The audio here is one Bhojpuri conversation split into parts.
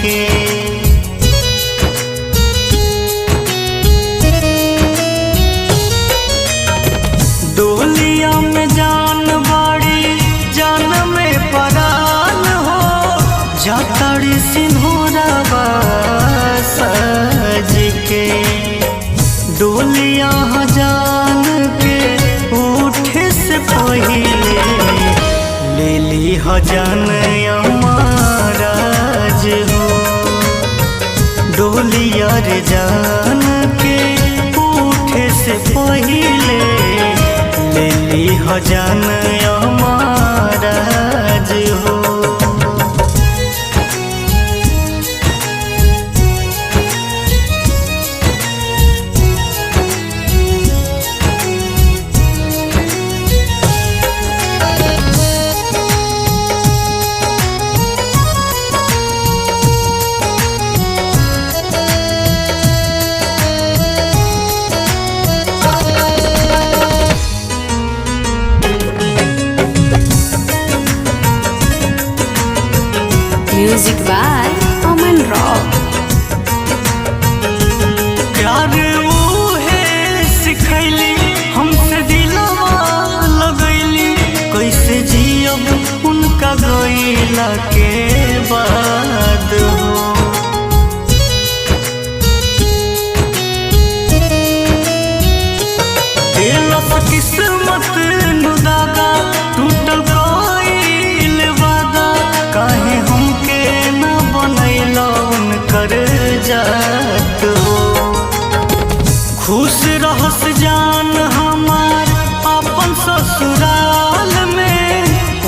के। डोलिया में जान बाड़ी जान में परान हो, जाताड़ी सिंहरावा सज के। डोलिया जान के उठे से पहिले ले ली जान महाराज हो। डोलिया रे जान के उठे से पहिले ले ली जान महाराज हो। Music by Aman Rock। प्यार उहे सिखैली हमसे दिलवा लगैली, कैसे जियब उनका गइला के बाद हो। दिलस किस्मत नु दागा टूटल गइल वादा, काहे हमके न बनैला उनकर जात हो। खुश रहस जान हमार अपन ससुराल में,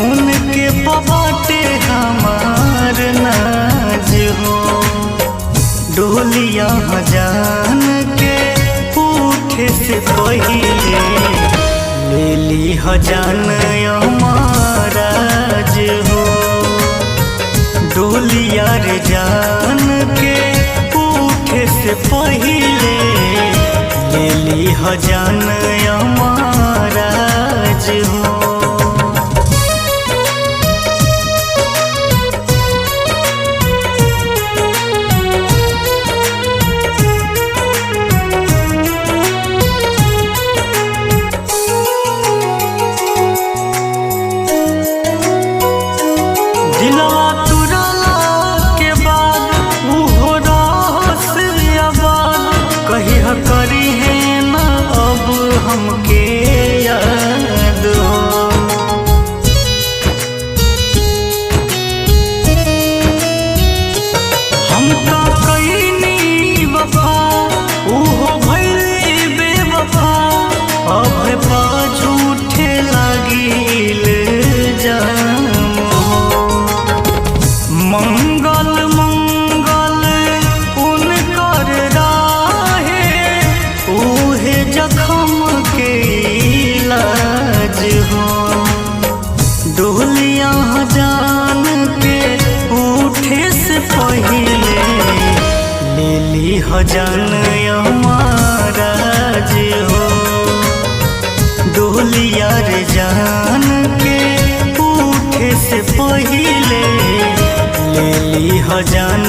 उनके पबाटे हमार नाज हो। डोलिया जान के उठे से पहिले ले ली जान महाराज हो। डोलिया रे जान के उठे से पहिले ले ली जान महाराज हो। दिलवा तुरला के बाद उहो रहस आबाद, कही करी है ना अब हमके याद हो। हम तो कईनी वफा उहो भइल बेवफा, अब पा झूठे लागिल जाम हो। मंगल मंगल उनकर राहे, उहे जखम के इलाज हो। डोलिया जान के उठे से पहिले ले ली जान महाराज हो। डोलिया रे जान के उठे से पहिले ले ली जान